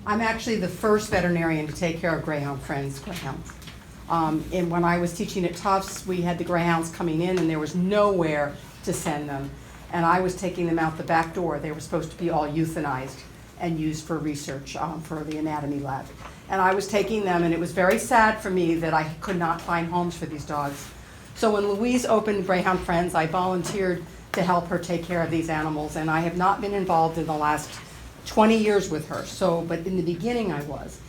I'm actually the first veterinarian to take care of Greyhound Friends greyhounds. And when I was teaching at Tufts, we had the greyhounds coming in and there was nowhere to send them. And I was taking them out the back door. They were supposed to be all euthanized and used for research for the anatomy lab. And I was taking them, and it was very sad for me that I could not find homes for these dogs. So when Louise opened Greyhound Friends, I volunteered to help her take care of these animals, and I have not been involved in the last 20 years with her, but in the beginning I was.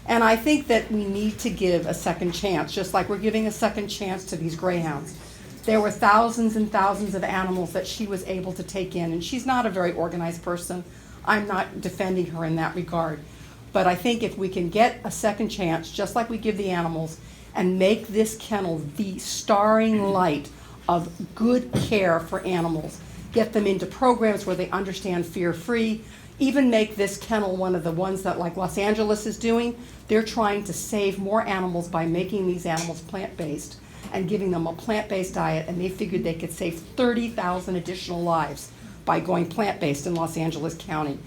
And I think that we need to give a second chance, just like we're giving a second chance to these greyhounds. There were thousands and thousands of animals that she was able to take in, and she's not a very organized person. I'm not defending her in that regard. But I think if we can get a second chance, just like we give the animals, and make this kennel the starring light of good care for animals, get them into programs where they understand fear-free, even make this kennel one of the ones that like Los Angeles is doing. They're trying to save more animals by making these animals plant-based and giving them a plant-based diet, and they figured they could save 30,000 additional lives by going plant-based in Los Angeles County.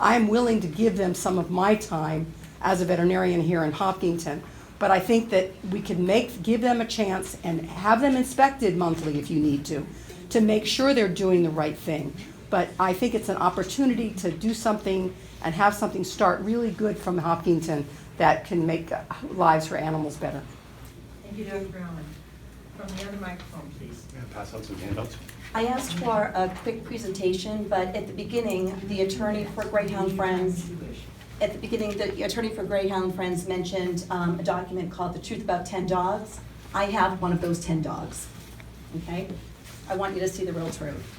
I'm willing to give them some of my time as a veterinarian here in Hopkinton, but I think that we can give them a chance and have them inspected monthly if you need to make sure they're doing the right thing. But I think it's an opportunity to do something and have something start really good from Hopkinton that can make lives for animals better. Thank you, Dr. Brown. From the other microphone, please. Pass out some handouts. I asked for a quick presentation, but at the beginning, the attorney for Greyhound Friends, mentioned a document called The Truth About 10 Dogs. I have one of those 10 dogs, okay? I want you to see the real truth.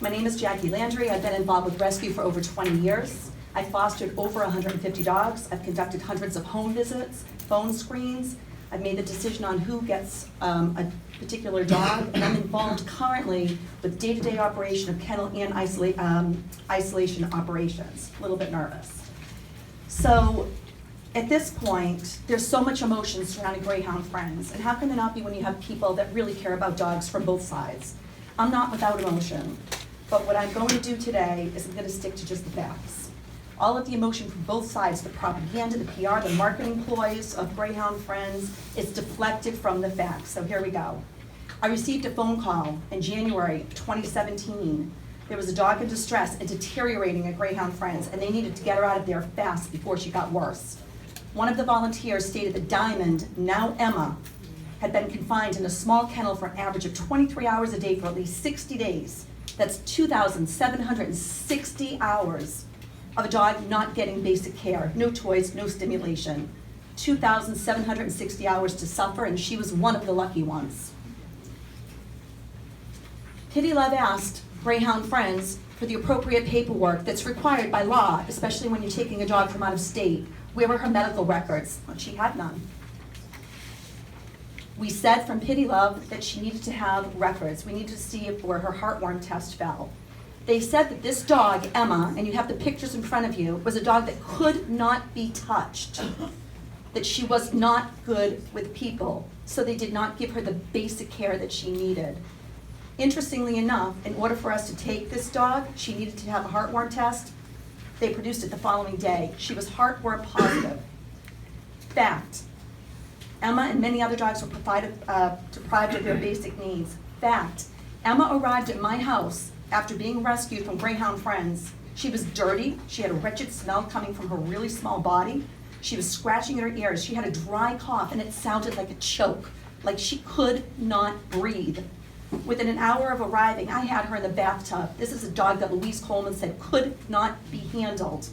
My name is Jackie Landry. I've been involved with rescue for over 20 years. I've fostered over 150 dogs. I've conducted hundreds of home visits, phone screens. I've made the decision on who gets a particular dog, and I'm involved currently with day-to-day operation of kennel and isolation operations. A little bit nervous. So at this point, there's so much emotion surrounding Greyhound Friends, and how can there not be when you have people that really care about dogs from both sides? I'm not without emotion, but what I'm going to do today is I'm going to stick to just the facts. All of the emotion from both sides, the propaganda, the PR, the marketing ploys of Greyhound Friends, is deflected from the facts. So here we go. I received a phone call in January 2017. There was a dog in distress and deteriorating at Greyhound Friends, and they needed to get her out of there fast before she got worse. One of the volunteers stated that Diamond, now Emma, had been confined in a small kennel for an average of 23 hours a day for at least 60 days. That's 2,760 hours of a dog not getting basic care, no toys, no stimulation. 2,760 hours to suffer, and she was one of the lucky ones. Kitty Love asked Greyhound Friends for the appropriate paperwork that's required by law, especially when you're taking a dog from out of state. Where were her medical records? Well, she had none. We said from Kitty Love that she needed to have records. We needed to see where her heartworm test fell. They said that this dog, Emma, and you have the pictures in front of you, was a dog that could not be touched, that she was not good with people, so they did not give her the basic care that she needed. Interestingly enough, in order for us to take this dog, she needed to have a heartworm test. They produced it the following day. She was heartworm positive. Fact. Emma and many other dogs were deprived of their basic needs. Fact. Emma arrived at my house after being rescued from Greyhound Friends. She was dirty. She had a wretched smell coming from her really small body. She was scratching at her ears. She had a dry cough, and it sounded like a choke, like she could not breathe. Within an hour of arriving, I had her in the bathtub. This is a dog that Louise Coleman said could not be handled.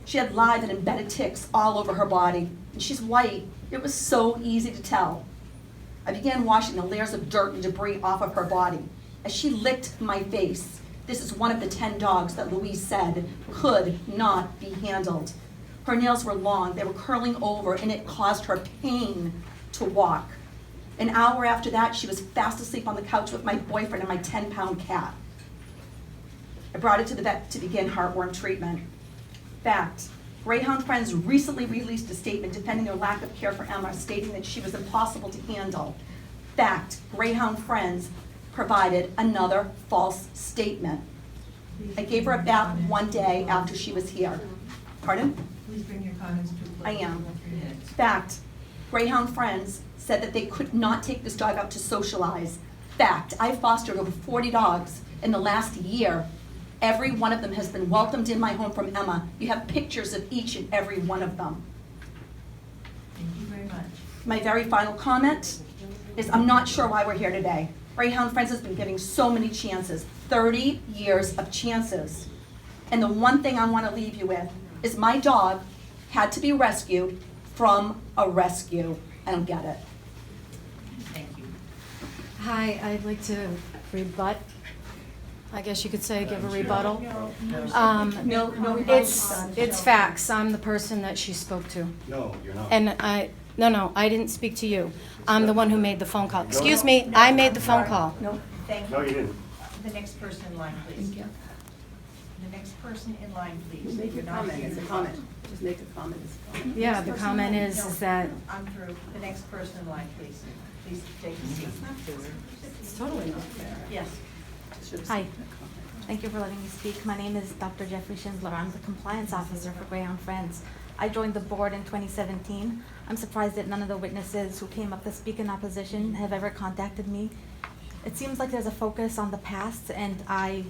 She had live and embedded ticks all over her body, and she's white. It was so easy to tell. I began washing the layers of dirt and debris off of her body. As she licked my face, this is one of the 10 dogs that Louise said could not be handled. Her nails were long, they were curling over, and it caused her pain to walk. An hour after that, she was fast asleep on the couch with my boyfriend and my 10-pound cat. I brought it to the vet to begin heartworm treatment. Fact, Greyhound Friends recently released a statement defending their lack of care for Emma, stating that she was impossible to handle. Fact, Greyhound Friends provided another false statement. I gave her a bath one day after she was here. Pardon? Please bring your comments to a close. I am. 3 minutes. Fact, Greyhound Friends said that they could not take this dog out to socialize. Fact, I fostered over 40 dogs in the last year. Every one of them has been welcomed in my home from Emma. You have pictures of each and every one of them. Thank you very much. My very final comment is I'm not sure why we're here today. Greyhound Friends has been giving so many chances, 30 years of chances. And the one thing I want to leave you with is my dog had to be rescued from a rescue. I don't get it. Thank you. Hi, I'd like to rebut, I guess you could say, give a rebuttal. No, It's facts. I'm the person that she spoke to. No, you're not. And no, I didn't speak to you. I'm the one who made the phone call. Excuse me, I made the phone call. No. Thank No, you. you didn't. The next person in line, please. The next person in line, please. Make your You're not comment, here. it's a comment. Just make a comment, it's a comment. Yeah, the comment No, is that, I'm through. The next person in line, please. Please take a seat. It's totally not fair. Yes. hi, thank you for letting me speak. My name is Dr. Jeffrey Schindler. I'm the compliance officer for Greyhound Friends. I joined the board in 2017. I'm surprised that none of the witnesses who came up to speak in opposition have ever contacted me. It seems like there's a focus on the past, and I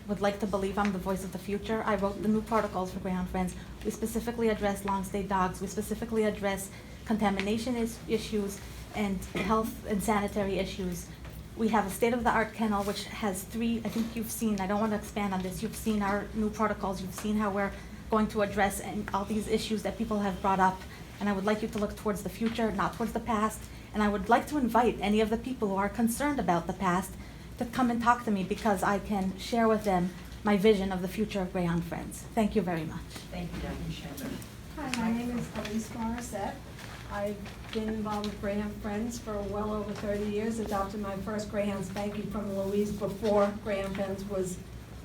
would like to believe I'm the voice of the future. I wrote the new protocols for Greyhound Friends. We specifically address long-stay dogs. We specifically address contamination issues and health and sanitary issues. We have a state-of-the-art kennel which has 3, I think you've seen, I don't want to expand on this, you've seen our new protocols, you've seen how we're going to address all these issues that people have brought up. And I would like you to look towards the future, not towards the past. And I would like to invite any of the people who are concerned about the past to come and talk to me, because I can share with them my vision of the future of Greyhound Friends. Thank you very much. Thank you, Dr. Schindler. Hi, my name is Elise Morissette. I've been involved with Greyhound Friends for well over 30 years. Adopted my first Greyhound Spanky from Louise before Greyhound Friends was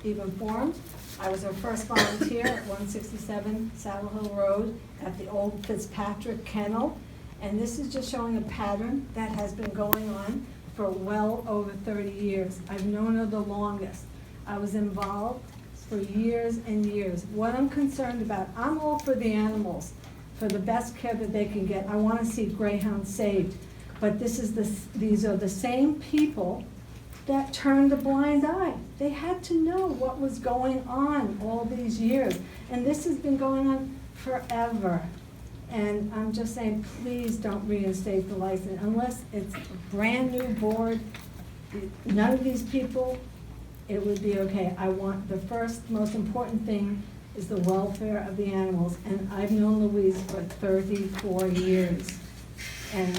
even formed. I was her first volunteer at 167 Saddle Hill Road at the old Fitzpatrick Kennel. And this is just showing a pattern that has been going on for well over 30 years. I've known her the longest. I was involved for years and years. What I'm concerned about, I'm all for the animals, for the best care that they can get. I want to see Greyhounds saved. But these are the same people that turned a blind eye. They had to know what was going on all these years. And this has been going on forever. And I'm just saying, please don't reinstate the license unless it's a brand new board. None of these people, it would be okay. I want, the first most important thing is the welfare of the animals. And I've known Louise for 34 years. And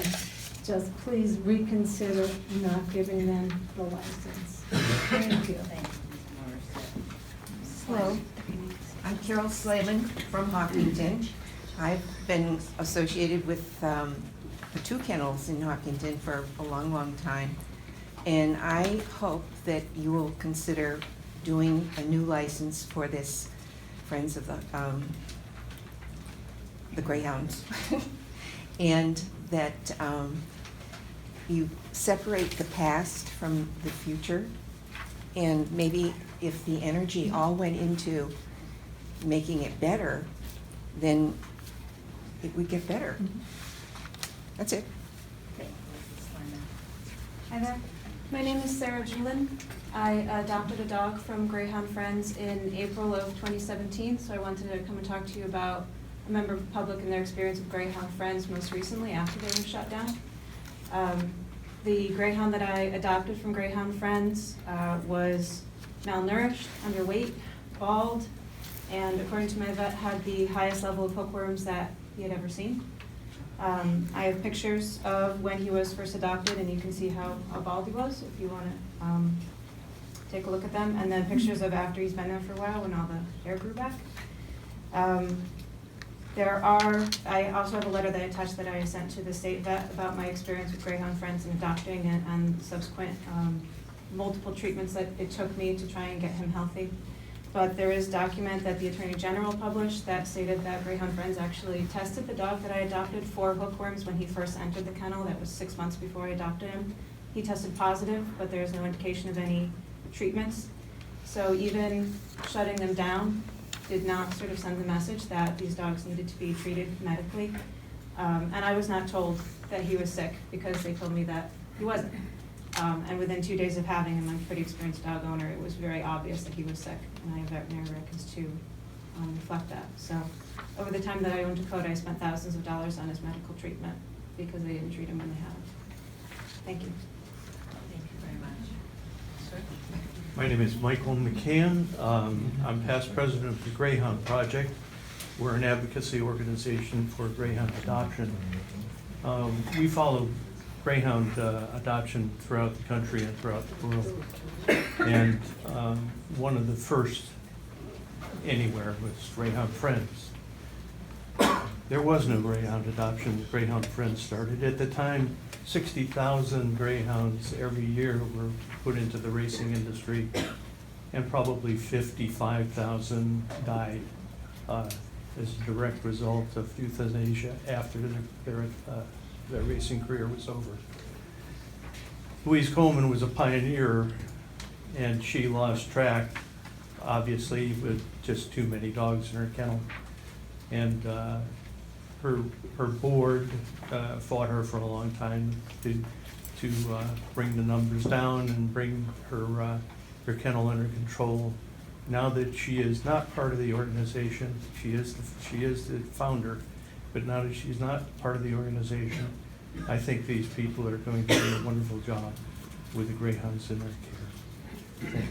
just please reconsider not giving them the license. Thank you. Thank you, Ms. Morissette. Hello, I'm Carol Slayman from Hopkinton. I've been associated with the 2 kennels in Hopkinton for a long, long time. And I hope that you will consider doing a new license for this Friends of the Greyhounds. And that you separate the past from the future. And maybe if the energy all went into making it better, then it would get better. That's it. Hi there. My name is Sarah Julin. I adopted a dog from Greyhound Friends in April of 2017, so I wanted to come and talk to you about a member of the public and their experience with Greyhound Friends most recently after they were shut down. The Greyhound that I adopted from Greyhound Friends was malnourished, underweight, bald, and according to my vet, had the highest level of hookworms that he had ever seen. I have pictures of when he was first adopted, and you can see how bald he was if you want to take a look at them, and then pictures of after he's been there for a while when all the hair grew back. I also have a letter that I attached that I sent to the state vet about my experience with Greyhound Friends and adopting and subsequent multiple treatments that it took me to try and get him healthy. But there is document that the Attorney General published that stated that Greyhound Friends actually tested the dog that I adopted for hookworms when he first entered the kennel. That was 6 months before I adopted him. He tested positive, but there is no indication of any treatments. So even shutting them down did not sort of send the message that these dogs needed to be treated medically. And I was not told that he was sick because they told me that he wasn't. And within 2 days of having him, I'm a pretty experienced dog owner, it was very obvious that he was sick, and I have veterinary records to reflect that. So over the time that I owned Dakota, I spent thousands of dollars on his medical treatment because they didn't treat him when they had him. Thank you. Thank you very much. Sir? My name is Michael McCann. I'm past president of the Greyhound Project. We're an advocacy organization for Greyhound adoption. We follow Greyhound adoption throughout the country and throughout the world. And one of the first anywhere was Greyhound Friends. There was no Greyhound adoption. Greyhound Friends started. At the time, 60,000 Greyhounds every year were put into the racing industry, and probably 55,000 died as a direct result of euthanasia after their racing career was over. Louise Coleman was a pioneer, and she lost track, obviously, with just too many dogs in her kennel. And her board fought her for a long time to bring the numbers down and bring her kennel under control. Now that she is not part of the organization, she is the founder, but now that she's not part of the organization, I think these people are going to do a wonderful job with the Greyhounds in their care. Thank you.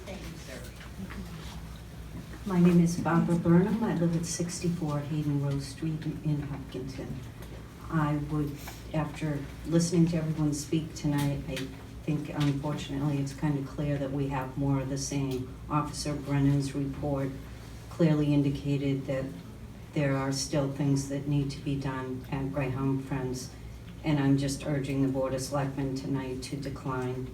Thank you, sir. My name is Barbara Burnham. I live at 64 Hayden Rose Street in Hopkinton. I would, after listening to everyone speak tonight, I think unfortunately it's kind of clear that we have more of the same. Officer Brennan's report clearly indicated that there are still things that need to be done at Greyhound Friends, and I'm just urging the Board of Selectmen tonight to decline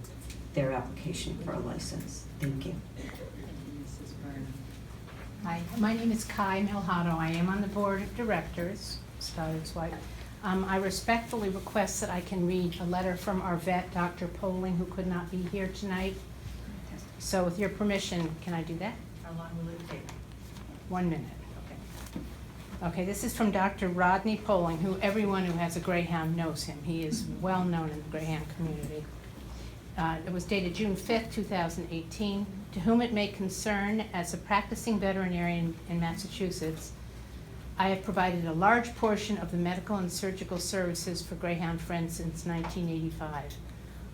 their application for a license. Thank you. Mrs. Burnham. Hi, my name is Kai Melhado. I am on the board of directors, Stoddard's wife. I respectfully request that I can read a letter from our vet, Dr. Poling, who could not be here tonight. So with your permission, can I do that? How long will it take? 1 minute. Okay. Okay, this is from Dr. Rodney Poling, who everyone who has a Greyhound knows him. He is well known in the Greyhound community. It was dated June 5th, 2018. To whom it may concern, as a practicing veterinarian in Massachusetts, I have provided a large portion of the medical and surgical services for Greyhound Friends since 1985.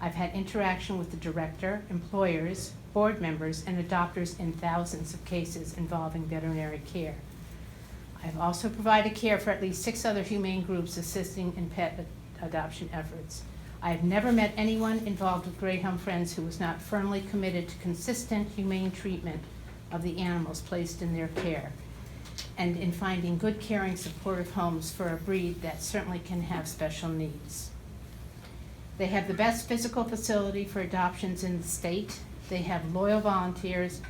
I've had interaction with the director, employers, board members, and adopters in thousands of cases involving veterinary care. I have also provided care for at least 6 other humane groups assisting in pet adoption efforts. I have never met anyone involved with Greyhound Friends who was not firmly committed to consistent humane treatment of the animals placed in their care, and in finding good, caring, supportive homes for a breed that certainly can have special needs. They have the best physical facility for adoptions in the state. They have loyal volunteers.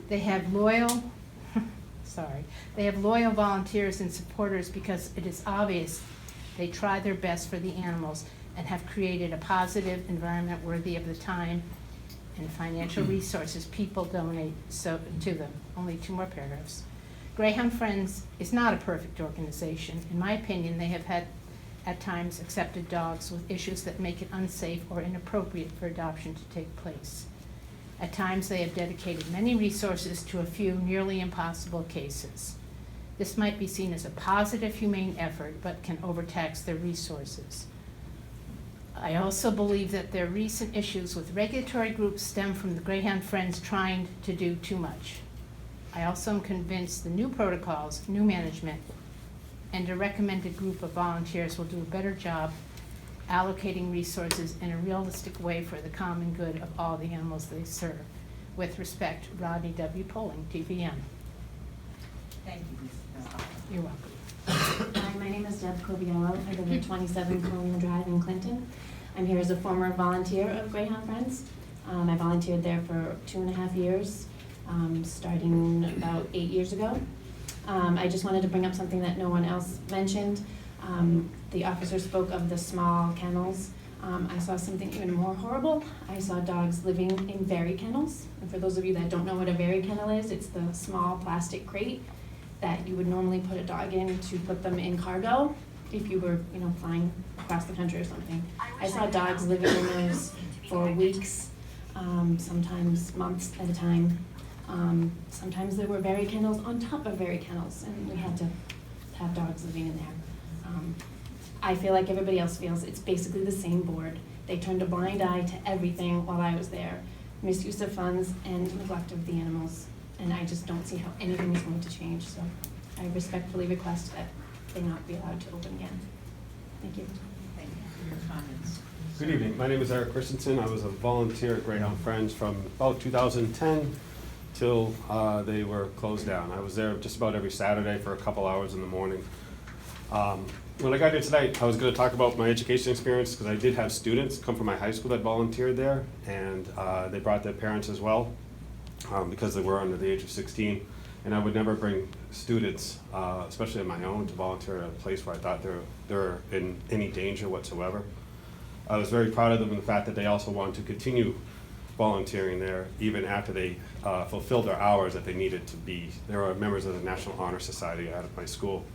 They have loyal volunteers and supporters because it is obvious they try their best for the animals and have created a positive environment worthy of the time and financial resources people donate to them. Only 2 more paragraphs. Greyhound Friends is not a perfect organization. In my opinion, they have had at times accepted dogs with issues that make it unsafe or inappropriate for adoption to take place. At times, they have dedicated many resources to a few nearly impossible cases. This might be seen as a positive, humane effort, but can overtax their resources. I also believe that their recent issues with regulatory groups stem from the Greyhound Friends trying to do too much. I also am convinced the new protocols, new management, and a recommended group of volunteers will do a better job allocating resources in a realistic way for the common good of all the animals they serve. With respect, Rodney W. Poling, TVM. Thank you, Mrs. Burnham. You're welcome. Hi, my name is Deb Coviello. I live at 27 Colonial Drive in Clinton. I'm here as a former volunteer of Greyhound Friends. I volunteered there for 2.5 years, starting about 8 years ago. I just wanted to bring up something that no one else mentioned. The officer spoke of the small kennels. I saw something even more horrible. I saw dogs living in very kennels. And for those of you that don't know what a very kennel is, it's the small plastic crate that you would normally put a dog in to put them in cargo if you were, flying across the country or something. I saw dogs living in those for weeks, sometimes months at a time. Sometimes there were very kennels on top of very kennels, and we had to have dogs living in there. I feel like everybody else feels. It's basically the same board. They turned a blind eye to everything while I was there. Misuse of funds and neglect of the animals. And I just don't see how anything is going to change. So I respectfully request that they not be allowed to open again. Thank you. Thank you for your comments. Good evening. My name is Eric Christensen. I was a volunteer at Greyhound Friends from about 2010 till they were closed down. I was there just about every Saturday for a couple hours in the morning. When I got here tonight, I was going to talk about my education experience because I did have students come from my high school that volunteered there, and they brought their parents as well because they were under the age of 16. And I would never bring students, especially of my own, to volunteer at a place where I thought they were in any danger whatsoever. I was very proud of them in the fact that they also wanted to continue volunteering there even after they fulfilled their hours that they needed to be. They were members of the National Honor Society out of my school.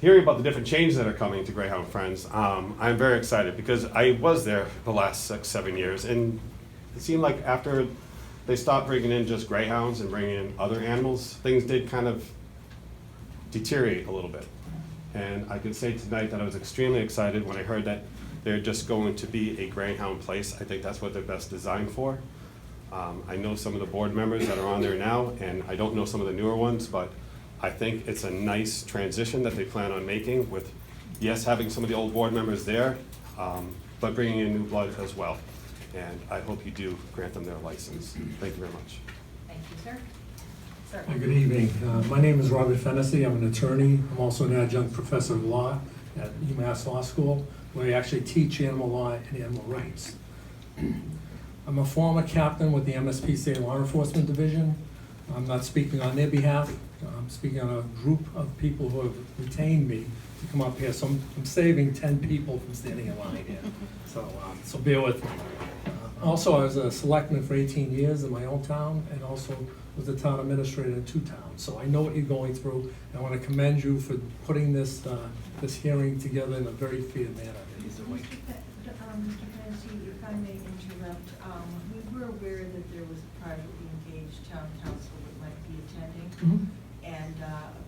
Hearing about the different changes that are coming to Greyhound Friends, I'm very excited because I was there the last 6-7 years, and it seemed like after they stopped bringing in just greyhounds and bringing in other animals, things did kind of deteriorate a little bit. And I can say tonight that I was extremely excited when I heard that they're just going to be a greyhound place. I think that's what they're best designed for. I know some of the board members that are on there now, and I don't know some of the newer ones, but I think it's a nice transition that they plan on making with, yes, having some of the old board members there, but bringing in new blood as well. And I hope you do grant them their license. Thank you very much. Thank you, sir. Sir. Good evening. My name is Robert Fennessy. I'm an attorney. I'm also an adjunct professor of law at UMass Law School, where I actually teach animal law and animal rights. I'm a former captain with the MSPCA Law Enforcement Division. I'm not speaking on their behalf. I'm speaking on a group of people who have retained me to come up here. So I'm saving 10 people from standing in line here. So bear with me. Also, I was a selectman for 18 years in my own town, and also was the town administrator in 2 towns. So I know what you're going through. I want to commend you for putting this hearing together in a very fair manner. Mr. Fancy, if I may interrupt, we were aware that there was a privately engaged town council that might be attending. Mm-hmm. And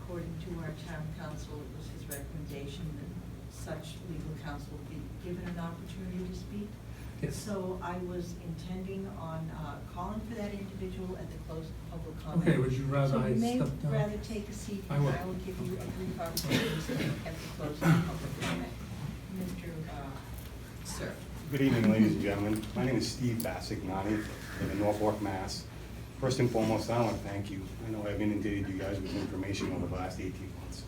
according to our town council, it was his recommendation that such legal counsel be given an opportunity to speak. Yes. So I was intending on calling for that individual at the close of public comment. Okay, would you rather I So you may step down? rather take a seat, I and will. I will give you a brief opportunity to speak at the close of public comment. Mr. Sir. Good evening, ladies and gentlemen. My name is Steve Bassignani. I live in Norfolk, Mass. First and foremost, I want to thank you. I know I've inundated you guys with information over the last 18 months.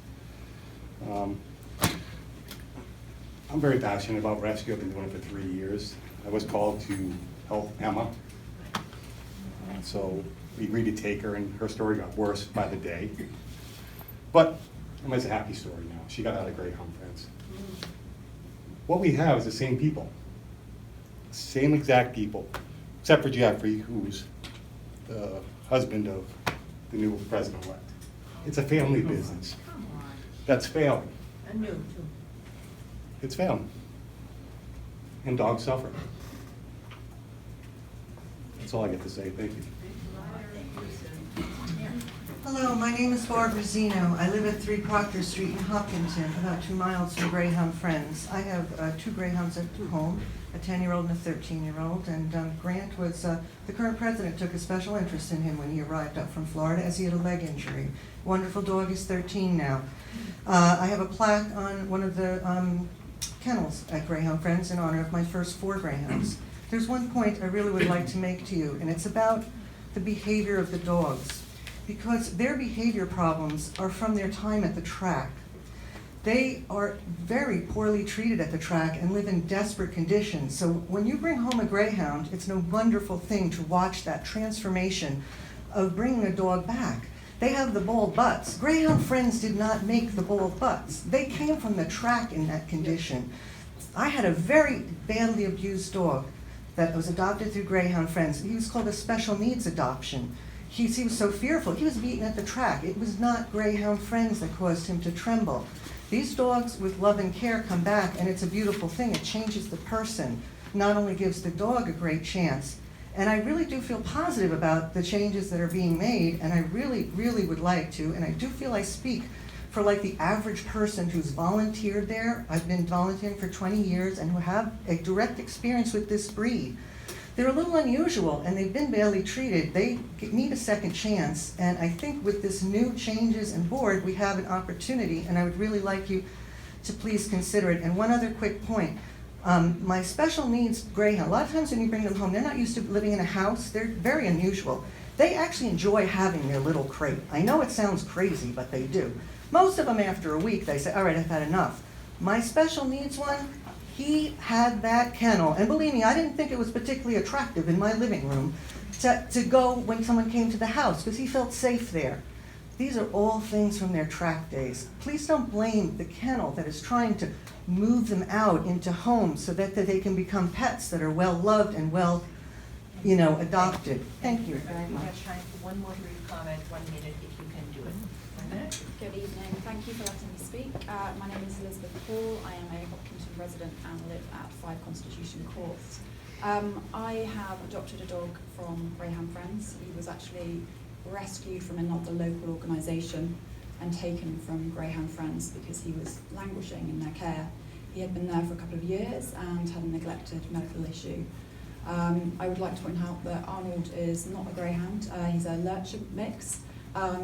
I'm very passionate about rescue. I've been doing it for 3 years. I was called to help Emma. So we agreed to take her, and her story got worse by the day. But Emma's a happy story now. She got out of Greyhound Friends. What we have is the same people. Same exact people, except for Jeffrey, who's the husband of the new president-elect. It's a family business that's failing. And new, too. It's failing. And dogs suffer. That's all I get to say. Thank you. Hello, my name is Barbara Zeno. I live at 3 Proctor Street in Hopkinton, about 2 miles from Greyhound Friends. I have 2 greyhounds at home, a 10-year-old and a 13-year-old, and Grant was, the current president took a special interest in him when he arrived up from Florida, as he had a leg injury. Wonderful dog, is 13 now. I have a plaque on one of the kennels at Greyhound Friends in honor of my first 4 greyhounds. There's one point I really would like to make to you, and it's about the behavior of the dogs, because their behavior problems are from their time at the track. They are very poorly treated at the track and live in desperate conditions. So when you bring home a greyhound, it's a wonderful thing to watch that transformation of bringing a dog back. They have the bald butts. Greyhound Friends did not make the bald butts. They came from the track in that condition. I had a very badly abused dog that was adopted through Greyhound Friends. He was called a special needs adoption. He was so fearful. He was beaten at the track. It was not Greyhound Friends that caused him to tremble. These dogs with love and care come back, and it's a beautiful thing. It changes the person, not only gives the dog a great chance. And I really do feel positive about the changes that are being made, and I really, really would like to, and I do feel I speak for like the average person who's volunteered there. I've been volunteering for 20 years and who have a direct experience with this breed. They're a little unusual and they've been badly treated. They need a second chance, and I think with this new changes in board, we have an opportunity, and I would really like you to please consider it. And one other quick point. My special needs greyhound, a lot of times when you bring them home, they're not used to living in a house. They're very unusual. They actually enjoy having their little crate. I know it sounds crazy, but they do. Most of them, after a week, they say, all right, I've had enough. My special needs one, he had that kennel. And believe me, I didn't think it was particularly attractive in my living room to go when someone came to the house, because he felt safe there. These are all things from their track days. Please don't blame the kennel that is trying to move them out into homes so that they can become pets that are well loved and well, adopted. Thank you very We much. have time for one more brief comment, 1 minute if you can do it. 1 minute? Good evening. Thank you for letting me speak. My name is Elizabeth Paul. I am a Hopkinton resident and live at 5 Constitution Court. I have adopted a dog from Greyhound Friends. He was actually rescued from another local organisation and taken from Greyhound Friends because he was languishing in their care. He had been there for a couple of years and had a neglected medical issue. I would like to point out that Arnold is not a greyhound. He's a lurcher mix.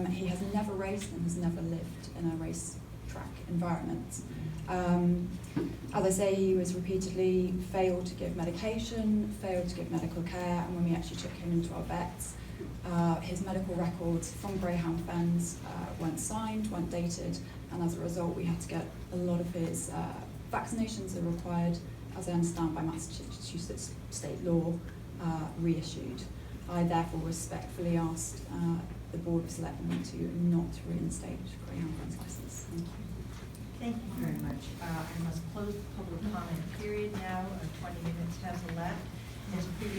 He has never raced and has never lived in a racetrack environment. As I say, he was repeatedly failed to give medication, failed to give medical care, and when we actually took him into our vets, his medical records from Greyhound Friends weren't signed, weren't dated, and as a result we had to get a lot of his vaccinations that are required, as I understand by Massachusetts state law, reissued. I therefore respectfully asked the Board of Selectmen to not reinstate Greyhound Friends license. Thank you. Thank you very much. I must close the public comment period now. 20 minutes has elapsed. As previously